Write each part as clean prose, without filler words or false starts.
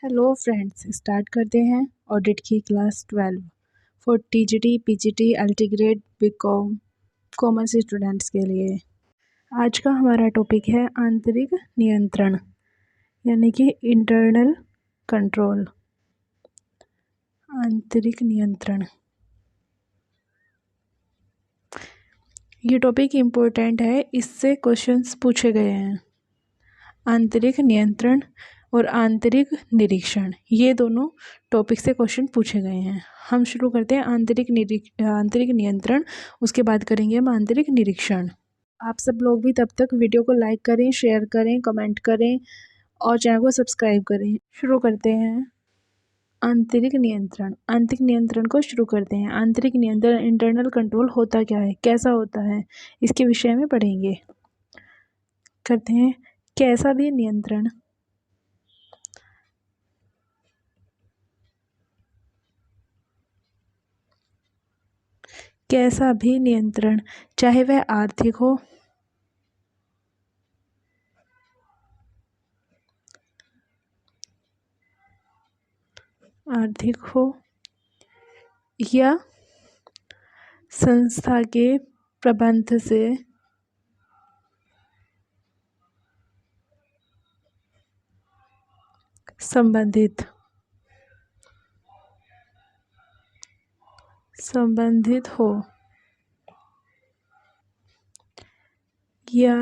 Hello friends, start करते हैं audit की class 12 for TGT, PGT, LT grade, BCom commerce students के लिए। आज का हमारा टॉपिक है आंतरिक नियंत्रण यानी कि इंटरनल कंट्रोल। आंतरिक नियंत्रण ये टॉपिक इम्पोर्टेंट है, इससे क्वेश्चंस पूछे गए हैं। आंतरिक नियंत्रण और आंतरिक निरीक्षण, ये दोनों टॉपिक से क्वेश्चन पूछे गए हैं। हम शुरू करते हैं आंतरिक नियंत्रण, उसके बाद करेंगे हम आंतरिक निरीक्षण। आप सब लोग भी तब तक वीडियो को लाइक करें, शेयर करें, कमेंट करें और चैनल को सब्सक्राइब करें। शुरू करते हैं आंतरिक नियंत्रण। आंतरिक नियंत्रण को शुरू करते हैं। आंतरिक नियंत्रण इंटरनल कंट्रोल होता क्या है, कैसा होता है, इसके विषय में पढ़ेंगे। करते हैं कैसा भी नियंत्रण कैसा भी नियंत्रण, चाहे वह आर्थिक हो, या संस्था के प्रबंध से संबंधित हो, या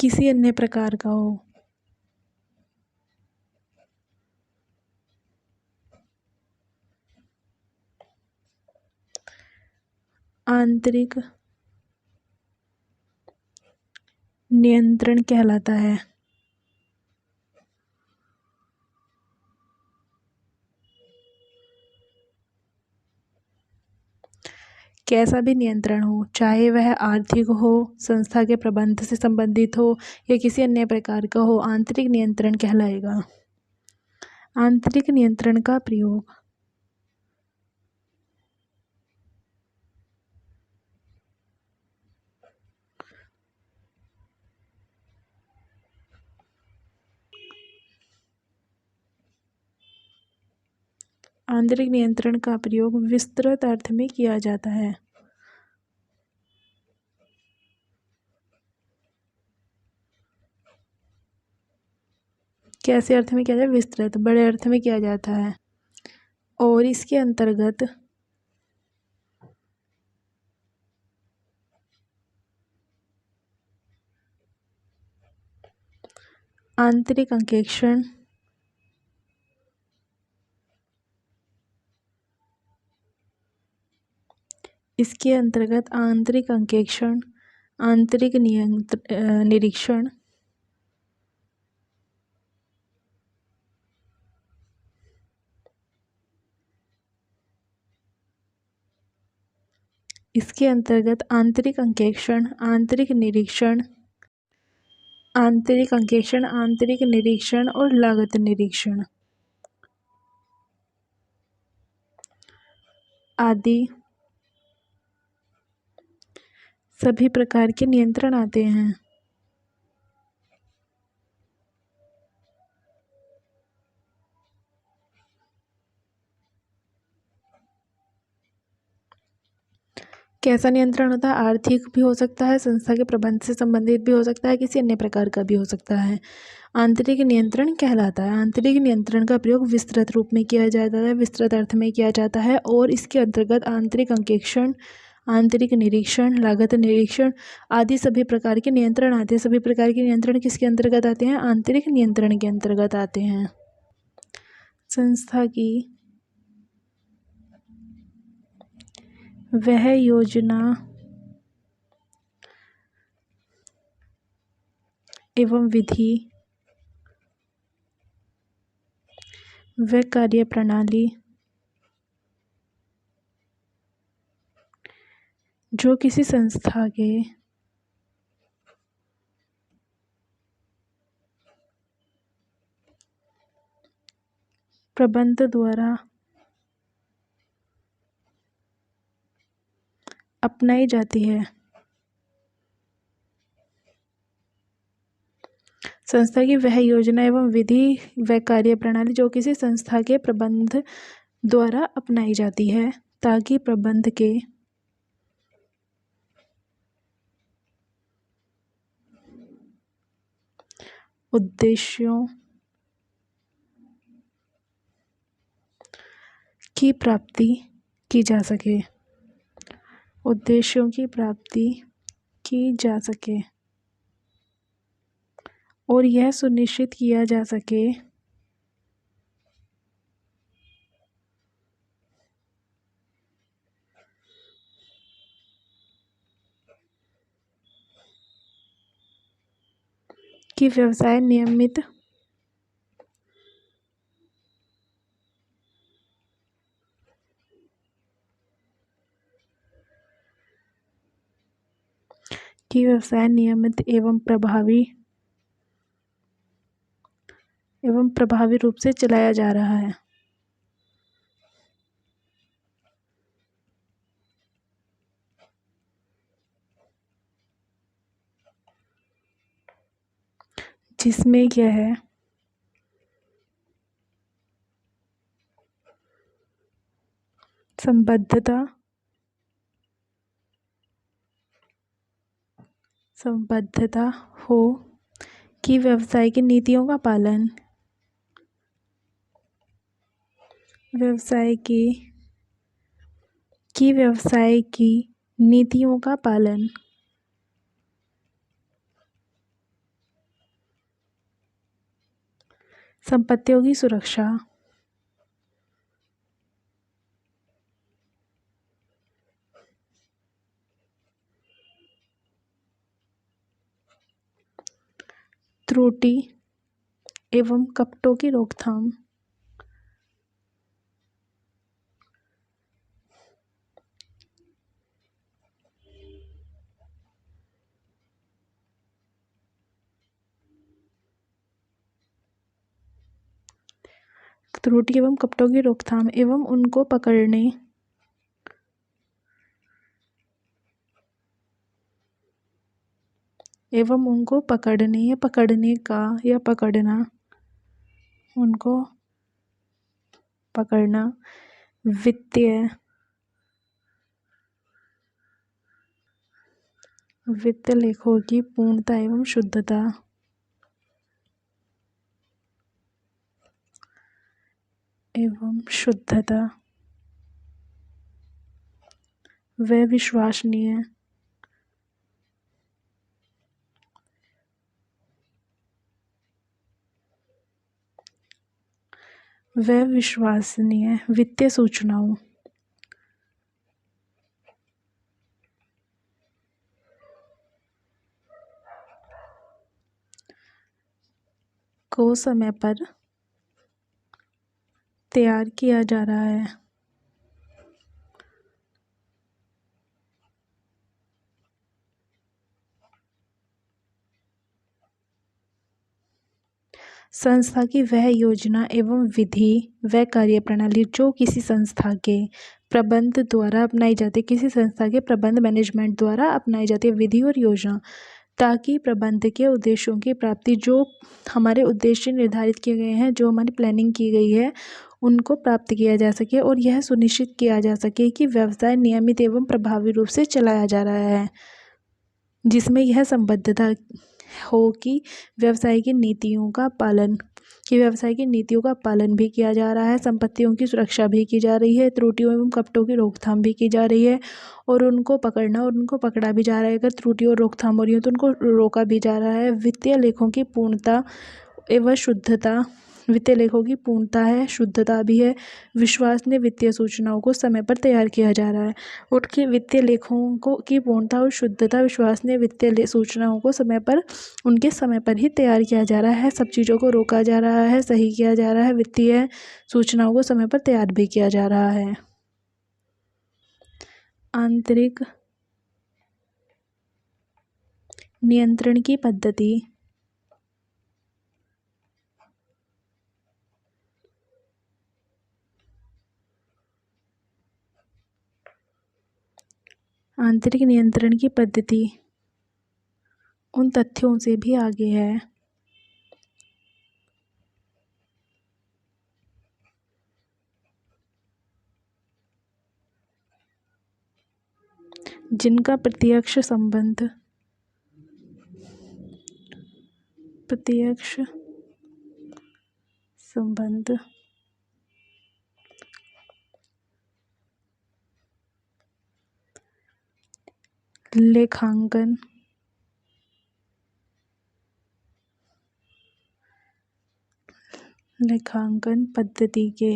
किसी अन्य प्रकार का हो। आंतरिक नियंत्रण कहलाता है। कैसा भी नियंत्रण हो, चाहे वह आर्थिक हो, संस्था के प्रबंध से संबंधित हो या किसी अन्य प्रकार का हो, आंतरिक नियंत्रण कहलाएगा। आंतरिक नियंत्रण का प्रयोग आंतरिक नियंत्रण का प्रयोग विस्तृत अर्थ में किया जाता है। कैसे अर्थ में किया जाए? विस्तृत, बड़े अर्थ में किया जाता है। और इसके अंतर्गत आंतरिक अंकेक्षण, इसके अंतर्गत आंतरिक अंकेक्षण, आंतरिक निरीक्षण, इसके अंतर्गत आंतरिक अंकेक्षण, आंतरिक निरीक्षण, आंतरिक अंकेक्षण, आंतरिक निरीक्षण और लागत निरीक्षण आदि सभी प्रकार के नियंत्रण आते हैं। कैसा नियंत्रण होता है? आर्थिक भी हो सकता है, संस्था के प्रबंध से संबंधित भी हो सकता है, किसी अन्य प्रकार का भी हो सकता है। आंतरिक नियंत्रण कहलाता है। आंतरिक नियंत्रण का प्रयोग विस्तृत रूप में किया जाता है, विस्तृत अर्थ में किया जाता है और इसके अंतर्गत आंतरिक अंकेक्षण, आंतरिक निरीक्षण, लागत निरीक्षण आदि सभी प्रकार के नियंत्रण आते हैं। सभी प्रकार के नियंत्रण किसके अंतर्गत आते हैं? आंतरिक नियंत्रण के अंतर्गत आते हैं। संस्था की वह योजना एवं विधि, वह कार्यप्रणाली जो किसी संस्था के प्रबंध द्वारा अपनाई जाती है, संस्था की वह योजना एवं विधि व कार्य प्रणाली जो किसी संस्था के प्रबंध द्वारा अपनाई जाती है ताकि प्रबंध के उद्देश्यों की प्राप्ति की जा सके। उद्देश्यों की प्राप्ति की जा सके और यह सुनिश्चित किया जा सके कि व्यवसाय नियमित एवं प्रभावी रूप से चलाया जा रहा है। जिसमें क्या है संबद्धता हो कि व्यवसाय की नीतियों का पालन व्यवसाय की नीतियों का पालन संपत्तियों की सुरक्षा त्रुटि एवं कपटों की रोकथाम एवं उनको पकड़ने या पकड़ने का या पकड़ना उनको पकड़ना वित्तीय लेखों की पूर्णता एवं शुद्धता व विश्वसनीय वित्तीय सूचनाओं को समय पर तैयार किया जा रहा है। संस्था की वह योजना एवं विधि व कार्य प्रणाली जो किसी संस्था के प्रबंध द्वारा अपनाई जाती है, किसी संस्था के प्रबंध मैनेजमेंट द्वारा अपनाई जाती है विधि और योजना ताकि प्रबंध के उद्देश्यों की प्राप्ति जो हमारे उद्देश्य निर्धारित किए गए हैं, जो हमारी प्लानिंग की गई है, उनको प्राप्त किया जा सके और यह सुनिश्चित किया जा सके कि व्यवसाय नियमित एवं प्रभावी रूप से चलाया जा रहा है, जिसमें यह संबद्धता हो कि व्यवसाय की नीतियों का पालन भी किया जा रहा है, संपत्तियों की सुरक्षा भी की जा रही है, त्रुटियों एवं कपटों की रोकथाम भी की जा रही है और उनको पकड़ना और उनको पकड़ा भी जा रहा है। अगर त्रुटि और रोकथाम हो रही है तो उनको रोका भी जा रहा है। वित्तीय लेखों की पूर्णता है, शुद्धता भी है। विश्वसनीय वित्तीय सूचनाओं को समय पर तैयार किया जा रहा है। उनके वित्तीय लेखों की पूर्णता और शुद्धता, विश्वसनीय वित्तीय सूचनाओं को समय पर ही तैयार किया जा रहा है। सब चीज़ों को रोका जा रहा है, सही किया जा रहा है। वित्तीय सूचनाओं को समय पर तैयार भी किया जा रहा है। आंतरिक नियंत्रण की पद्धति उन तथ्यों से भी आगे है जिनका प्रत्यक्ष संबंध लेखांकन पद्धति के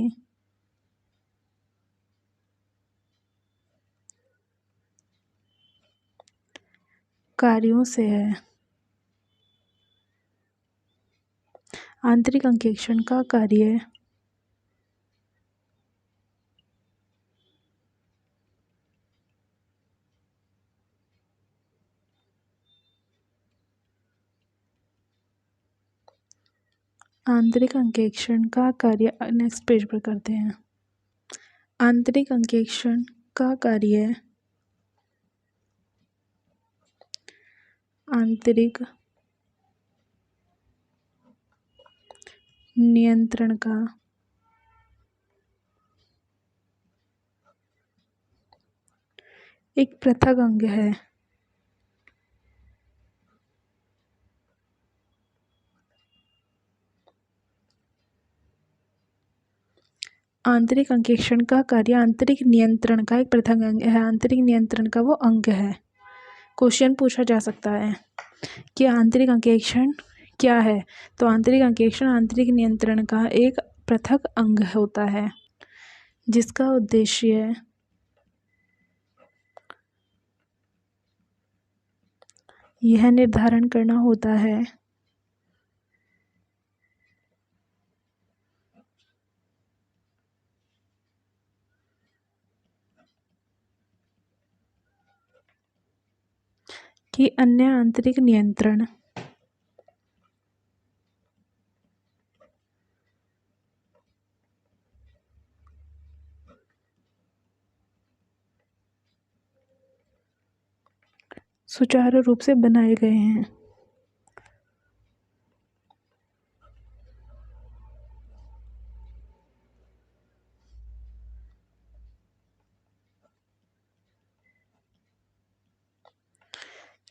कार्यों से है। आंतरिक अंकेक्षण का कार्य नेक्स्ट पेज पर करते हैं। आंतरिक अंकेक्षण का कार्य आंतरिक नियंत्रण का एक पृथक अंग है। आंतरिक अंकेक्षण का कार्य आंतरिक नियंत्रण का एक पृथक अंग है। आंतरिक नियंत्रण का वो अंग है। क्वेश्चन पूछा जा सकता है कि आंतरिक अंकेक्षण क्या है, तो आंतरिक अंकेक्षण आंतरिक नियंत्रण का एक पृथक अंग होता है जिसका उद्देश्य यह निर्धारण करना होता है कि अन्य आंतरिक नियंत्रण सुचारू रूप से बनाए गए हैं।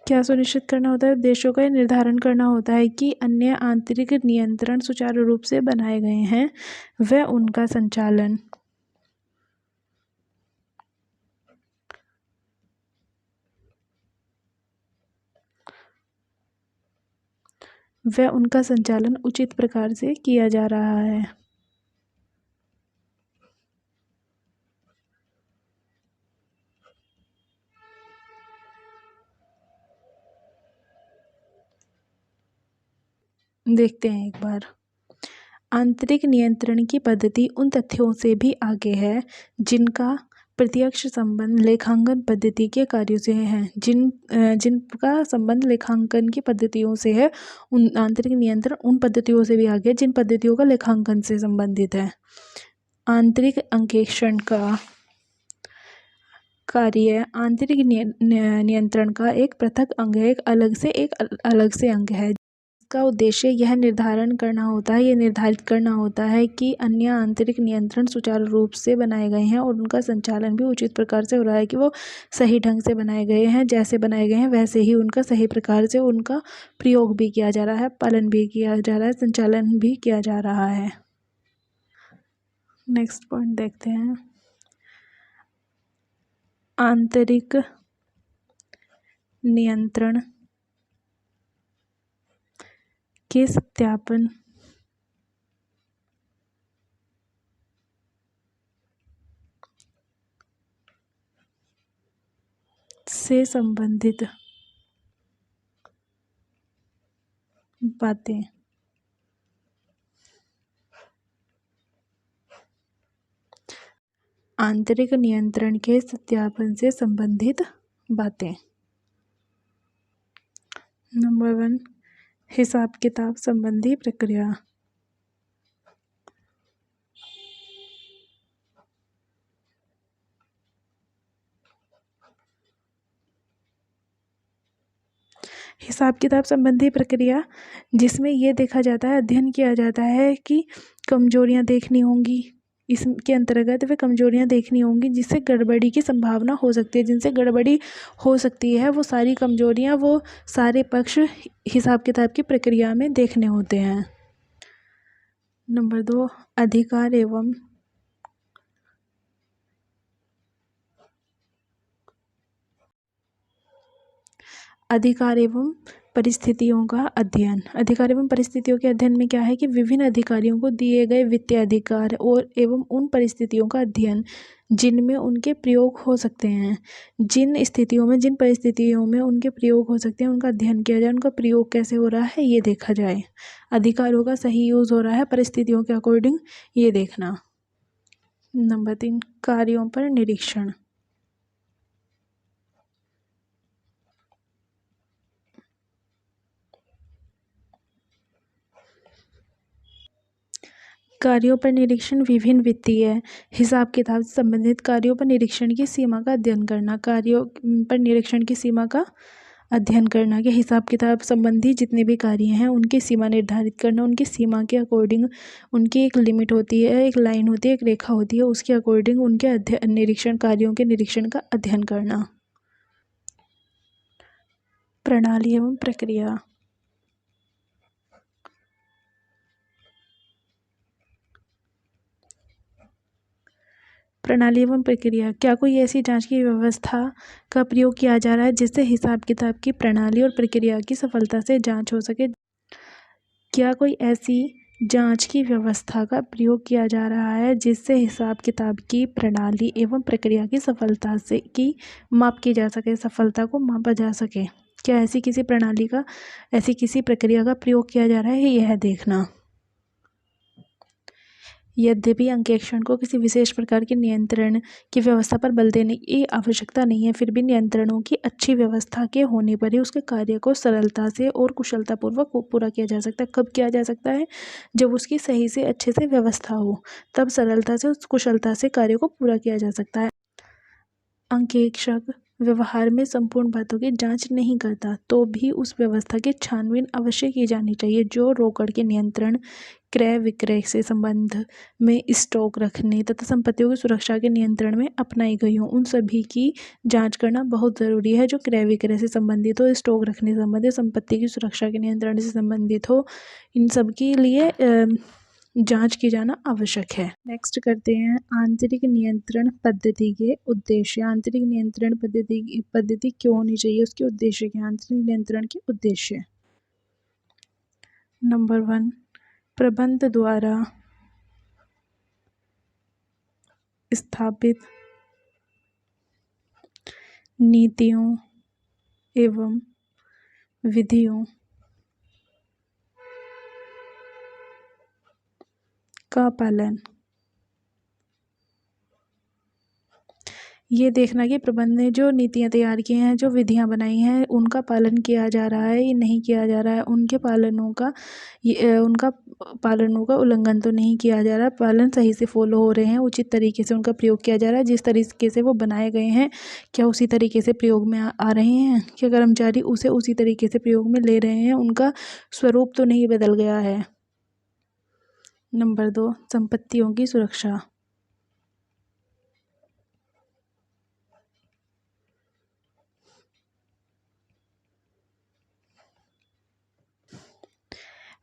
क्या सुनिश्चित करना होता है? उद्देश्यों का निर्धारण करना होता है कि अन्य आंतरिक नियंत्रण सुचारू रूप से बनाए गए हैं, वह उनका संचालन उचित प्रकार से किया जा रहा है। देखते हैं एक बार। आंतरिक नियंत्रण की पद्धति उन तथ्यों से भी आगे है जिनका प्रत्यक्ष संबंध लेखांकन पद्धति के कार्यों से है। जिनका संबंध लेखांकन की पद्धतियों से है, उन आंतरिक नियंत्रण उन पद्धतियों से भी आगे है जिन पद्धतियों का लेखांकन से संबंधित है। आंतरिक अंकेक्षण का कार्य आंतरिक नियंत्रण का एक पृथक अंग है, एक अलग से अंग है। इसका उद्देश्य यह निर्धारित करना होता है कि अन्य आंतरिक नियंत्रण सुचारू रूप से बनाए गए हैं और उनका संचालन भी उचित प्रकार से हो रहा है, कि वो सही ढंग से बनाए गए हैं, जैसे बनाए गए हैं वैसे ही उनका सही प्रकार से उनका प्रयोग भी किया जा रहा है, पालन भी किया जा रहा है, संचालन भी किया जा रहा है। नेक्स्ट पॉइंट देखते हैं। आंतरिक नियंत्रण के सत्यापन से संबंधित बातें। आंतरिक नियंत्रण के सत्यापन से संबंधित बातें। नंबर 1, हिसाब किताब संबंधी प्रक्रिया। हिसाब किताब संबंधी प्रक्रिया जिसमें ये देखा जाता है, अध्ययन किया जाता है कि कमजोरियां देखनी होंगी, इसके अंतर्गत वे कमजोरियां देखनी होंगी जिससे गड़बड़ी की संभावना हो सकती है। जिनसे गड़बड़ी हो सकती है वो सारी कमजोरियां, वो सारे पक्ष हिसाब किताब की प्रक्रिया में देखने होते हैं। नंबर 2, अधिकार एवं परिस्थितियों का अध्ययन। अधिकार एवं परिस्थितियों के अध्ययन में क्या है कि विभिन्न अधिकारियों को दिए गए वित्तीय अधिकार और एवं उन परिस्थितियों का अध्ययन जिनमें उनके प्रयोग हो सकते हैं। जिन स्थितियों में, जिन परिस्थितियों में उनके प्रयोग हो सकते हैं उनका अध्ययन किया जाए, उनका प्रयोग कैसे हो रहा है ये देखा जाए। अधिकारों का सही यूज हो रहा है परिस्थितियों के अकॉर्डिंग, ये देखना। नंबर 3, कार्यों पर निरीक्षण। कार्यों पर निरीक्षण विभिन्न वित्तीय हिसाब किताब से संबंधित कार्यों पर निरीक्षण की सीमा का अध्ययन करना। कार्यों पर निरीक्षण की सीमा का अध्ययन करना कि हिसाब किताब संबंधी जितने भी कार्य हैं उनकी सीमा निर्धारित करना। उनकी सीमा के अकॉर्डिंग उनकी एक लिमिट होती है, एक लाइन होती है, एक रेखा होती है, उसके अकॉर्डिंग उनके अध्ययन निरीक्षण, कार्यों के निरीक्षण का अध्ययन करना। प्रणाली एवं प्रक्रिया। प्रणाली एवं प्रक्रिया। क्या कोई ऐसी जांच की व्यवस्था का प्रयोग किया जा रहा है जिससे हिसाब किताब की प्रणाली और प्रक्रिया की सफलता से जांच हो सके? क्या कोई ऐसी जांच की व्यवस्था का प्रयोग किया जा रहा है जिससे हिसाब किताब की प्रणाली एवं प्रक्रिया की सफलता से की माप की जा सके, सफलता को मापा जा सके? क्या ऐसी किसी प्रणाली का, ऐसी किसी प्रक्रिया का प्रयोग किया जा रहा है, यह देखना। यद्यपि अंकेक्षण को किसी विशेष प्रकार के नियंत्रण की व्यवस्था पर बल देने की आवश्यकता नहीं है, फिर भी नियंत्रणों की अच्छी व्यवस्था के होने पर ही उसके कार्य को सरलता से और कुशलतापूर्वक पूरा किया जा सकता है। कब किया जा सकता है? जब उसकी सही से, अच्छे से व्यवस्था हो, तब सरलता से, कुशलता से कार्य को पूरा किया जा सकता है। अंकेक्षक व्यवहार में संपूर्ण बातों की जांच नहीं करता, तो भी उस व्यवस्था की छानबीन अवश्य की जानी चाहिए जो रोकड़ के नियंत्रण, क्रय विक्रय से संबंध में, स्टॉक रखने तथा संपत्तियों की सुरक्षा के नियंत्रण में अपनाई गई हो। उन सभी की जांच करना बहुत ज़रूरी है जो क्रय विक्रय से संबंधित हो, स्टॉक रखने से संबंधित, संपत्ति की सुरक्षा के नियंत्रण से संबंधित हो। इन सब के लिए जांच की जाना आवश्यक है। नेक्स्ट करते हैं आंतरिक नियंत्रण पद्धति के उद्देश्य। आंतरिक नियंत्रण पद्धति क्यों होनी चाहिए, उसके उद्देश्य क्या? आंतरिक नियंत्रण के उद्देश्य। नंबर 1, प्रबंध द्वारा स्थापित नीतियों एवं विधियों का पालन। ये देखना कि प्रबंध ने जो नीतियाँ तैयार की हैं, जो विधियाँ बनाई हैं, उनका पालन किया जा रहा है या नहीं किया जा रहा है। उनके पालनों का उनका पालनों का उल्लंघन तो नहीं किया जा रहा है, पालन सही से फॉलो हो रहे हैं, उचित तरीके से उनका प्रयोग किया जा रहा है। जिस तरीके से वो बनाए गए हैं क्या उसी तरीके से प्रयोग में आ रहे हैं? क्या कर्मचारी उसे उसी तरीके से प्रयोग में ले रहे हैं? उनका स्वरूप तो नहीं बदल गया है। नंबर 2, संपत्तियों की सुरक्षा।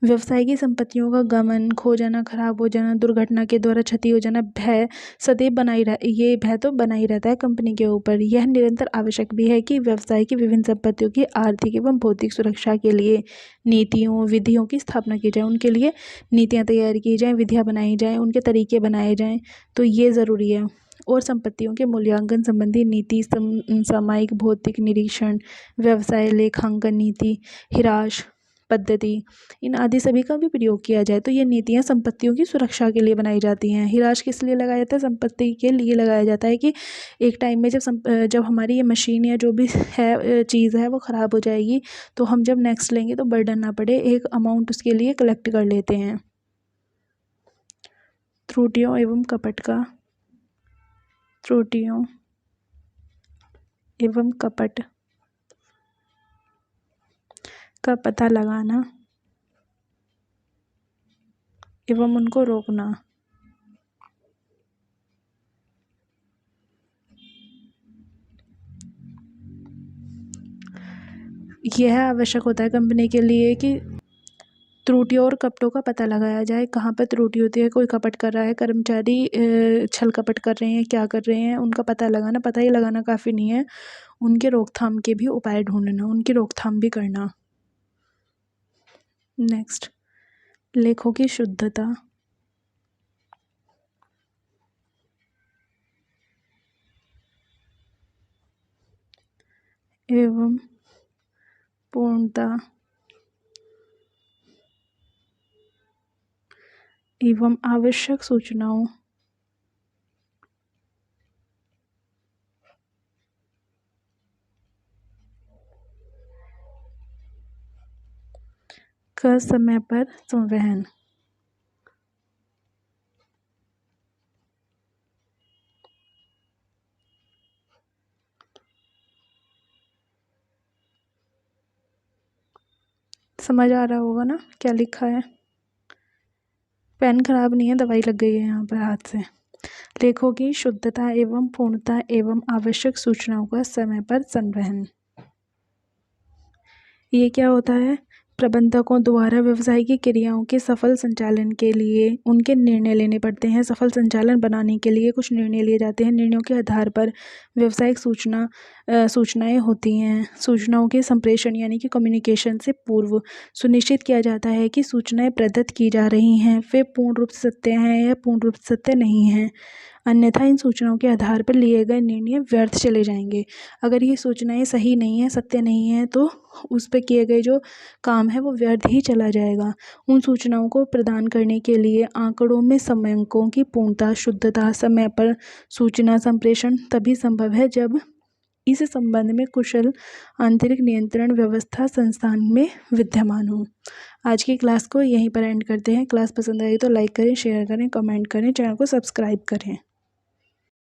व्यवसाय की संपत्तियों का गमन, खो जाना, खराब हो जाना, दुर्घटना के द्वारा क्षति हो जाना, भय सदैव ये भय तो बना ही रहता है कंपनी के ऊपर। यह निरंतर आवश्यक भी है कि व्यवसाय की विभिन्न संपत्तियों की आर्थिक एवं भौतिक सुरक्षा के लिए नीतियों, विधियों की स्थापना की जाए, उनके लिए नीतियाँ तैयार की जाएँ, विधियाँ बनाई जाएँ, उनके तरीके बनाए जाएँ, तो ये ज़रूरी है। और संपत्तियों के मूल्यांकन संबंधी नीति, सामयिक भौतिक निरीक्षण, व्यवसाय लेखांकन नीति, हिराश पद्धति, इन आदि सभी का भी प्रयोग किया जाए। तो ये नीतियाँ संपत्तियों की सुरक्षा के लिए बनाई जाती हैं। हिराश किस लिए लगाया जाता है? संपत्ति के लिए लगाया जाता है कि एक टाइम में जब हमारी ये मशीन या जो भी है चीज़ है वो ख़राब हो जाएगी, तो हम जब नेक्स्ट लेंगे तो बर्डन ना पड़े, एक अमाउंट उसके लिए कलेक्ट कर लेते हैं। त्रुटियों एवं कपट का पता लगाना एवं उनको रोकना। यह आवश्यक होता है कंपनी के लिए कि त्रुटियों और कपटों का पता लगाया जाए। कहाँ पर त्रुटि होती है, कोई कपट कर रहा है, कर्मचारी छल कपट कर रहे हैं, क्या कर रहे हैं, उनका पता ही लगाना काफ़ी नहीं है, उनके रोकथाम के भी उपाय ढूंढना, उनकी रोकथाम भी करना। नेक्स्ट, लेखों की शुद्धता एवं पूर्णता एवं आवश्यक सूचनाओं का समय पर संवहन। समझ आ रहा होगा ना क्या लिखा है? पेन खराब नहीं है, दवाई लग गई है यहाँ पर हाथ से। लेखों की शुद्धता एवं पूर्णता एवं आवश्यक सूचनाओं का समय पर संवहन। ये क्या होता है? प्रबंधकों द्वारा व्यवसाय की क्रियाओं के सफल संचालन के लिए उनके निर्णय लेने पड़ते हैं। सफल संचालन बनाने के लिए कुछ निर्णय लिए जाते हैं। निर्णयों के आधार पर व्यावसायिक सूचनाएं होती हैं। सूचनाओं के संप्रेषण यानी कि कम्युनिकेशन से पूर्व सुनिश्चित किया जाता है कि सूचनाएं प्रदत्त की जा रही हैं वे पूर्ण रूप से सत्य हैं या पूर्ण रूप से सत्य नहीं हैं, अन्यथा इन सूचनाओं के आधार पर लिए गए निर्णय व्यर्थ चले जाएंगे। अगर ये सूचनाएं सही नहीं है, सत्य नहीं है, तो उस पर किए गए जो काम है वो व्यर्थ ही चला जाएगा। उन सूचनाओं को प्रदान करने के लिए आंकड़ों में समयांकों की पूर्णता, शुद्धता, समय पर सूचना संप्रेषण तभी संभव है जब इस संबंध में कुशल आंतरिक नियंत्रण व्यवस्था संस्थान में विद्यमान हो। आज की क्लास को यहीं पर एंड करते हैं। क्लास पसंद आई तो लाइक करें, शेयर करें, कमेंट करें, चैनल को सब्सक्राइब करें।